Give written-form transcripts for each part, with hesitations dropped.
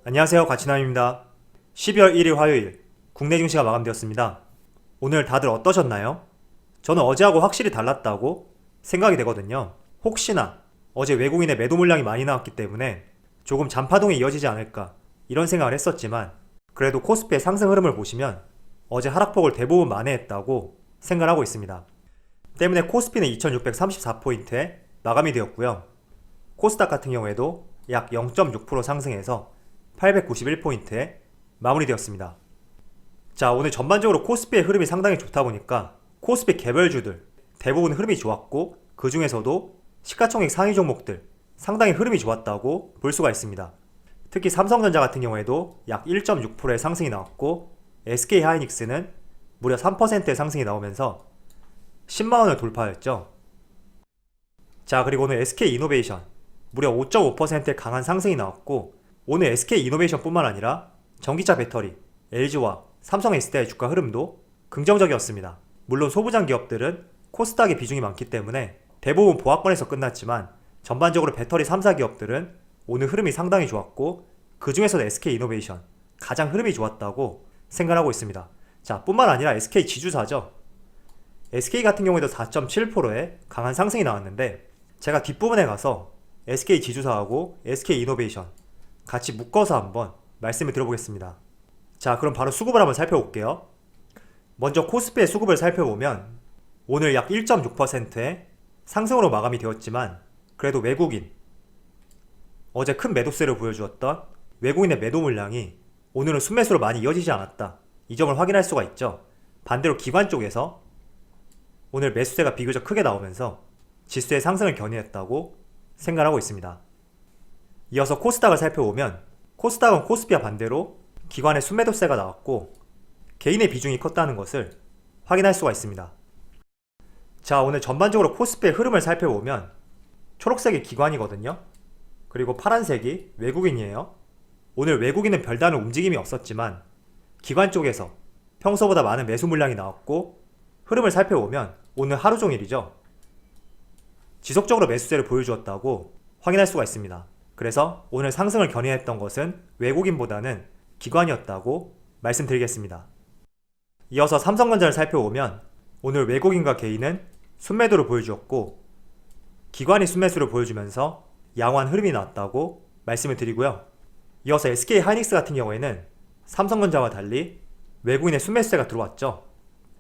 안녕하세요, 가치남입니다. 12월 1일 화요일 국내 증시가 마감되었습니다. 오늘 다들 어떠셨나요? 저는 어제하고 확실히 달랐다고 생각이 되거든요. 혹시나 어제 외국인의 매도 물량이 많이 나왔기 때문에 조금 잔파동이 이어지지 않을까 이런 생각을 했었지만, 그래도 코스피의 상승 흐름을 보시면 어제 하락폭을 대부분 만회했다고 생각하고 있습니다. 때문에 코스피는 2634포인트에 마감이 되었고요. 코스닥 같은 경우에도 약 0.6% 상승해서 891포인트에 마무리되었습니다. 자, 오늘 전반적으로 코스피의 흐름이 상당히 좋다 보니까 코스피 개별주들 대부분 흐름이 좋았고, 그 중에서도 시가총액 상위 종목들 상당히 흐름이 좋았다고 볼 수가 있습니다. 특히 삼성전자 같은 경우에도 약 1.6%의 상승이 나왔고, SK하이닉스는 무려 3%의 상승이 나오면서 10만원을 돌파했죠. 자, 그리고 오늘 SK이노베이션 무려 5.5%의 강한 상승이 나왔고, 오늘 SK이노베이션 뿐만 아니라 전기차 배터리, LG와 삼성 S대의 주가 흐름도 긍정적이었습니다. 물론 소부장 기업들은 코스닥의 비중이 많기 때문에 대부분 보합권에서 끝났지만, 전반적으로 배터리 3사 기업들은 오늘 흐름이 상당히 좋았고, 그 중에서도 SK이노베이션 가장 흐름이 좋았다고 생각하고 있습니다. 자, 뿐만 아니라 SK 지주사죠. SK 같은 경우에도 4.7%의 강한 상승이 나왔는데, 제가 뒷부분에 가서 SK 지주사하고 SK이노베이션 같이 묶어서 한번 말씀을 드려보겠습니다. 자, 그럼 바로 수급을 한번 살펴볼게요. 먼저 코스피의 수급을 살펴보면 오늘 약 1.6%의 상승으로 마감이 되었지만, 그래도 외국인, 어제 큰 매도세를 보여주었던 외국인의 매도 물량이 오늘은 순매수로 많이 이어지지 않았다, 이 점을 확인할 수가 있죠. 반대로 기관 쪽에서 오늘 매수세가 비교적 크게 나오면서 지수의 상승을 견인했다고 생각하고 있습니다. 이어서 코스닥을 살펴보면 코스닥은 코스피와 반대로 기관의 순매도세가 나왔고, 개인의 비중이 컸다는 것을 확인할 수가 있습니다. 자, 오늘 전반적으로 코스피의 흐름을 살펴보면 초록색이 기관이거든요. 그리고 파란색이 외국인이에요. 오늘 외국인은 별다른 움직임이 없었지만 기관 쪽에서 평소보다 많은 매수 물량이 나왔고, 흐름을 살펴보면 오늘 하루 종일이죠, 지속적으로 매수세를 보여주었다고 확인할 수가 있습니다. 그래서 오늘 상승을 견인했던 것은 외국인보다는 기관이었다고 말씀드리겠습니다. 이어서 삼성전자를 살펴보면 오늘 외국인과 개인은 순매도를 보여주었고, 기관이 순매수를 보여주면서 양호한 흐름이 나왔다고 말씀을 드리고요. 이어서 SK하이닉스 같은 경우에는 삼성전자와 달리 외국인의 순매수세가 들어왔죠.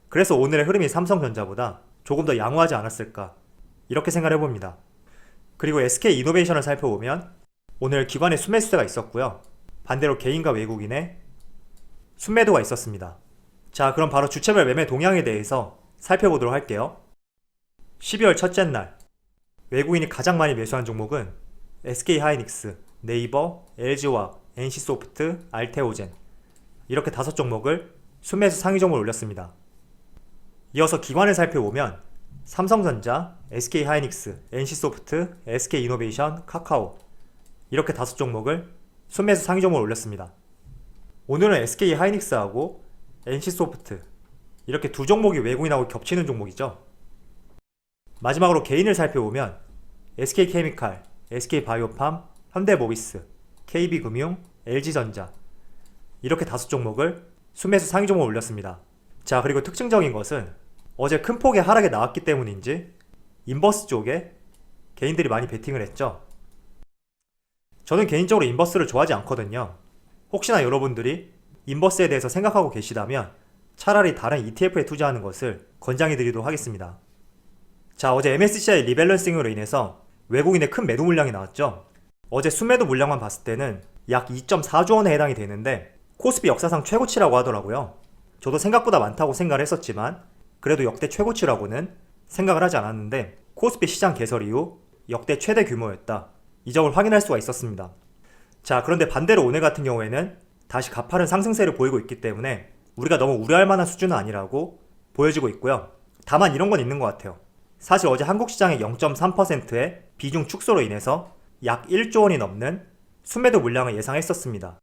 그래서 오늘의 흐름이 삼성전자보다 조금 더 양호하지 않았을까, 이렇게 생각을 해봅니다. 그리고 SK이노베이션을 살펴보면 오늘 기관의 순매수세가 있었고요. 반대로 개인과 외국인의 순매도가 있었습니다. 자, 그럼 바로 주체별 매매 동향에 대해서 살펴보도록 할게요. 12월 첫째 날 외국인이 가장 많이 매수한 종목은 SK하이닉스, 네이버, LG화학, NC소프트, 알테오젠, 이렇게 5종목을 순매수 상위 종목을 올렸습니다. 이어서 기관을 살펴보면 삼성전자, SK하이닉스, NC소프트, SK이노베이션, 카카오, 이렇게 5종목을 순매수 상위 종목을 올렸습니다. 오늘은 SK하이닉스하고 NC소프트 이렇게 두 종목이 외국인하고 겹치는 종목이죠. 마지막으로 개인을 살펴보면 SK케미칼, SK바이오팜, 현대모비스, KB금융, LG전자, 이렇게 5종목을 순매수 상위 종목을 올렸습니다. 자, 그리고 특징적인 것은 어제 큰 폭의 하락이 나왔기 때문인지 인버스 쪽에 개인들이 많이 베팅을 했죠. 저는 개인적으로 인버스를 좋아하지 않거든요. 혹시나 여러분들이 인버스에 대해서 생각하고 계시다면 차라리 다른 ETF에 투자하는 것을 권장해 드리도록 하겠습니다. 자, 어제 MSCI 리밸런싱으로 인해서 외국인의 큰 매도 물량이 나왔죠. 어제 순매도 물량만 봤을 때는 약 2.4조 원에 해당이 되는데 코스피 역사상 최고치라고 하더라고요. 저도 생각보다 많다고 생각을 했었지만 그래도 역대 최고치라고는 생각을 하지 않았는데, 코스피 시장 개설 이후 역대 최대 규모였다, 이 점을 확인할 수가 있었습니다. 자, 그런데 반대로 오늘 같은 경우에는 다시 가파른 상승세를 보이고 있기 때문에 우리가 너무 우려할 만한 수준은 아니라고 보여지고 있고요. 다만 이런 건 있는 것 같아요. 사실 어제 한국 시장의 0.3%의 비중 축소로 인해서 약 1조 원이 넘는 순매도 물량을 예상했었습니다.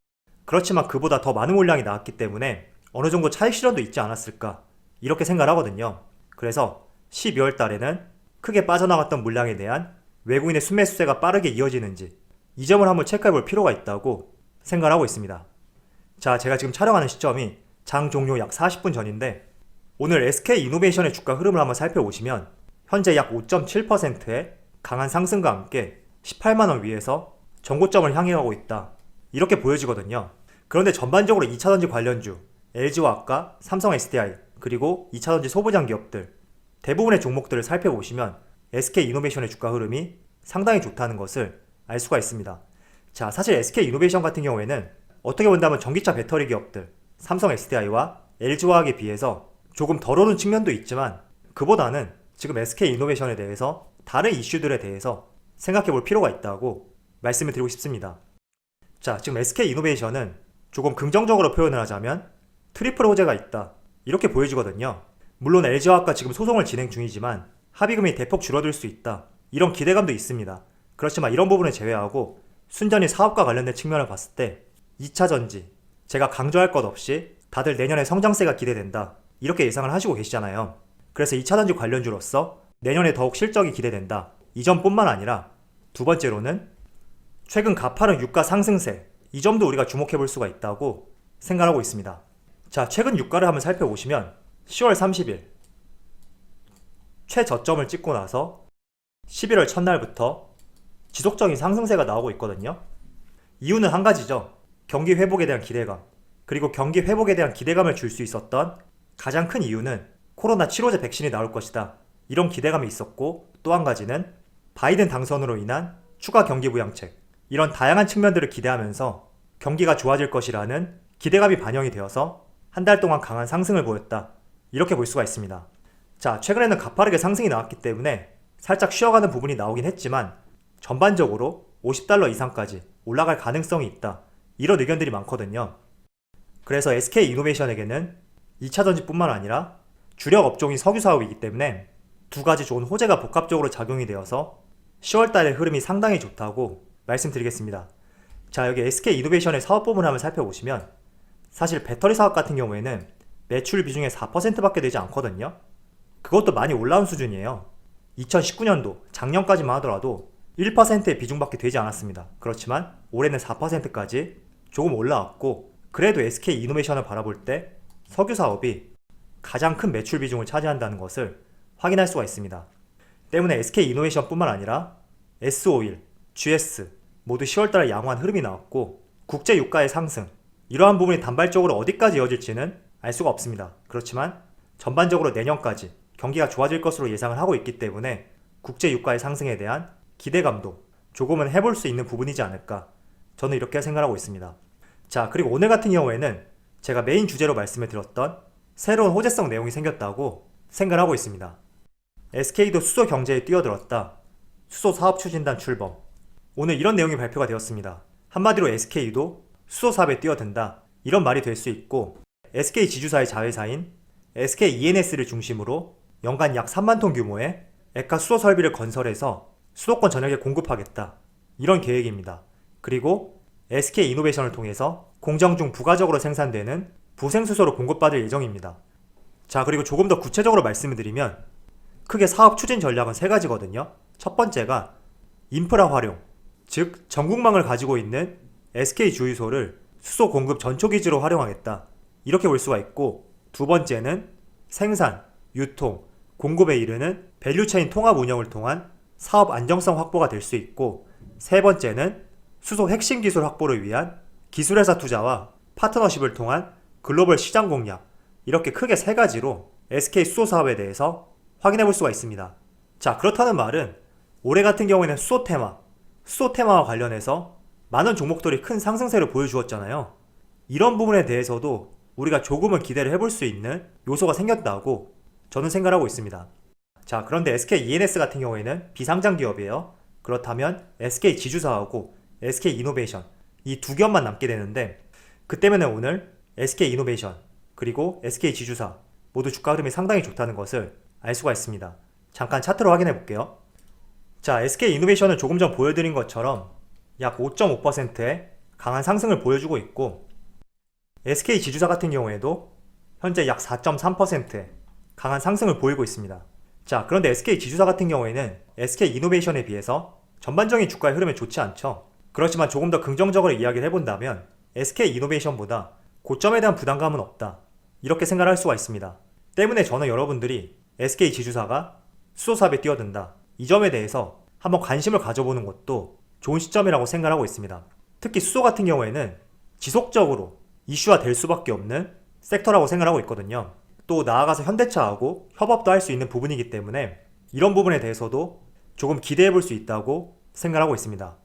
그렇지만 그보다 더 많은 물량이 나왔기 때문에 어느 정도 차익 실현도 있지 않았을까, 이렇게 생각을 하거든요. 그래서 12월 달에는 크게 빠져나갔던 물량에 대한 외국인의 순매수세가 빠르게 이어지는지 이 점을 한번 체크해 볼 필요가 있다고 생각을 하고 있습니다. 자, 제가 지금 촬영하는 시점이 장 종료 약 40분 전인데 오늘 SK이노베이션의 주가 흐름을 한번 살펴보시면 현재 약 5.7%의 강한 상승과 함께 18만원 위에서 전고점을 향해 가고 있다, 이렇게 보여지거든요. 그런데 전반적으로 2차전지 관련주, LG화학과 삼성 SDI, 그리고 2차전지 소부장 기업들 대부분의 종목들을 살펴보시면 SK이노베이션의 주가 흐름이 상당히 좋다는 것을 알 수가 있습니다. 자, 사실 SK이노베이션 같은 경우에는 어떻게 본다면 전기차 배터리 기업들 삼성 SDI와 LG화학에 비해서 조금 덜 오른 측면도 있지만 그보다는 지금 SK이노베이션에 대해서 다른 이슈들에 대해서 생각해 볼 필요가 있다고 말씀을 드리고 싶습니다. 자, 지금 SK이노베이션은 조금 긍정적으로 표현을 하자면 트리플 호재가 있다, 이렇게 보여지거든요. 물론 LG화학과 지금 소송을 진행 중이지만 합의금이 대폭 줄어들 수 있다, 이런 기대감도 있습니다. 그렇지만 이런 부분을 제외하고 순전히 사업과 관련된 측면을 봤을 때 2차전지, 제가 강조할 것 없이 다들 내년에 성장세가 기대된다, 이렇게 예상을 하시고 계시잖아요. 그래서 2차전지 관련주로서 내년에 더욱 실적이 기대된다, 이 점뿐만 아니라 두 번째로는 최근 가파른 유가 상승세, 이 점도 우리가 주목해 볼 수가 있다고 생각하고 있습니다. 자, 최근 유가를 한번 살펴보시면 10월 30일 최저점을 찍고 나서 11월 첫날부터 지속적인 상승세가 나오고 있거든요. 이유는 한 가지죠. 경기 회복에 대한 기대감, 그리고 경기 회복에 대한 기대감을 줄 수 있었던 가장 큰 이유는 코로나 치료제 백신이 나올 것이다, 이런 기대감이 있었고, 또 한 가지는 바이든 당선으로 인한 추가 경기 부양책, 이런 다양한 측면들을 기대하면서 경기가 좋아질 것이라는 기대감이 반영이 되어서 한 달 동안 강한 상승을 보였다, 이렇게 볼 수가 있습니다. 자, 최근에는 가파르게 상승이 나왔기 때문에 살짝 쉬어가는 부분이 나오긴 했지만 전반적으로 $50 이상까지 올라갈 가능성이 있다, 이런 의견들이 많거든요. 그래서 SK이노베이션에게는 2차전지뿐만 아니라 주력 업종인 석유 사업이기 때문에 두 가지 좋은 호재가 복합적으로 작용이 되어서 10월달의 흐름이 상당히 좋다고 말씀드리겠습니다. 자, 여기 SK이노베이션의 사업 부분을 한번 살펴보시면 사실 배터리 사업 같은 경우에는 매출 비중의 4%밖에 되지 않거든요. 그것도 많이 올라온 수준이에요. 2019년도 작년까지만 하더라도 1%의 비중밖에 되지 않았습니다. 그렇지만 올해는 4%까지 조금 올라왔고, 그래도 SK이노베이션을 바라볼 때 석유 사업이 가장 큰 매출 비중을 차지한다는 것을 확인할 수가 있습니다. 때문에 SK이노베이션뿐만 아니라 S-오일, GS 모두 10월달에 양호한 흐름이 나왔고, 국제 유가의 상승, 이러한 부분이 단발적으로 어디까지 이어질지는 알 수가 없습니다. 그렇지만 전반적으로 내년까지 경기가 좋아질 것으로 예상을 하고 있기 때문에 국제 유가의 상승에 대한 기대감도 조금은 해볼 수 있는 부분이지 않을까, 저는 이렇게 생각하고 있습니다. 자, 그리고 오늘 같은 경우에는 제가 메인 주제로 말씀을 드렸던 새로운 호재성 내용이 생겼다고 생각을 하고 있습니다. SK도 수소 경제에 뛰어들었다, 수소 사업 추진단 출범, 오늘 이런 내용이 발표가 되었습니다. 한마디로 SK도 수소 사업에 뛰어든다, 이런 말이 될 수 있고, SK 지주사의 자회사인 SK E&S를 중심으로 연간 약 3만 톤 규모의 액화 수소 설비를 건설해서 수도권 전역에 공급하겠다, 이런 계획입니다. 그리고 SK이노베이션을 통해서 공정 중 부가적으로 생산되는 부생수소로 공급받을 예정입니다. 자, 그리고 조금 더 구체적으로 말씀을 드리면 크게 사업 추진 전략은 세 가지거든요. 첫 번째가 인프라 활용, 즉 전국망을 가지고 있는 SK 주유소를 수소 공급 전초기지로 활용하겠다, 이렇게 볼 수가 있고, 두 번째는 생산, 유통, 공급에 이르는 밸류체인 통합 운영을 통한 사업 안정성 확보가 될 수 있고, 세 번째는 수소 핵심 기술 확보를 위한 기술회사 투자와 파트너십을 통한 글로벌 시장 공략, 이렇게 크게 세 가지로 SK 수소 사업에 대해서 확인해 볼 수가 있습니다. 자, 그렇다는 말은 올해 같은 경우에는 수소 테마와 관련해서 많은 종목들이 큰 상승세를 보여주었잖아요. 이런 부분에 대해서도 우리가 조금은 기대를 해볼 수 있는 요소가 생겼다고 저는 생각하고 있습니다. 자, 그런데 SK E&S 같은 경우에는 비상장 기업이에요. 그렇다면 SK 지주사하고 SK 이노베이션, 이 두 기업만 남게 되는데, 그 때문에 오늘 SK 이노베이션 그리고 SK 지주사 모두 주가 흐름이 상당히 좋다는 것을 알 수가 있습니다. 잠깐 차트로 확인해 볼게요. 자, SK 이노베이션은 조금 전 보여드린 것처럼 약 5.5%의 강한 상승을 보여주고 있고, SK 지주사 같은 경우에도 현재 약 4.3%의 강한 상승을 보이고 있습니다. 자, 그런데 SK 지주사 같은 경우에는 SK 이노베이션에 비해서 전반적인 주가의 흐름이 좋지 않죠. 그렇지만 조금 더 긍정적으로 이야기를 해본다면 SK이노베이션보다 고점에 대한 부담감은 없다. 이렇게 생각할 수가 있습니다. 때문에 저는 여러분들이 SK지주사가 수소사업에 뛰어든다. 이 점에 대해서 한번 관심을 가져보는 것도 좋은 시점이라고 생각하고 있습니다. 특히 수소 같은 경우에는 지속적으로 이슈화 될 수밖에 없는 섹터라고 생각하고 있거든요. 또 나아가서 현대차하고 협업도 할 수 있는 부분이기 때문에 이런 부분에 대해서도 조금 기대해 볼 수 있다고 생각하고 있습니다.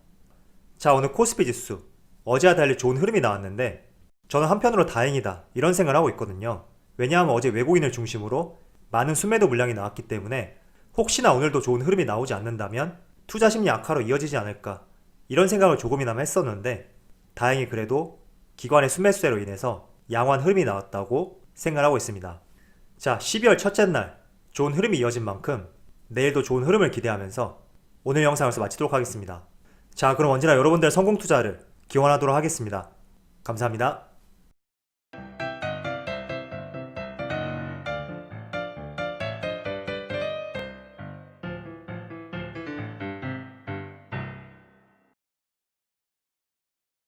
자, 오늘 코스피 지수 어제와 달리 좋은 흐름이 나왔는데 저는 한편으로 다행이다 이런 생각을 하고 있거든요. 왜냐하면 어제 외국인을 중심으로 많은 순매도 물량이 나왔기 때문에 혹시나 오늘도 좋은 흐름이 나오지 않는다면 투자 심리 악화로 이어지지 않을까 이런 생각을 조금이나마 했었는데 다행히 그래도 기관의 순매수세로 인해서 양호한 흐름이 나왔다고 생각하고 있습니다. 자, 12월 첫째 날 좋은 흐름이 이어진 만큼 내일도 좋은 흐름을 기대하면서 오늘 영상을 마치도록 하겠습니다. 자, 그럼 언제나 여러분들의 성공 투자를 기원하도록 하겠습니다. 감사합니다.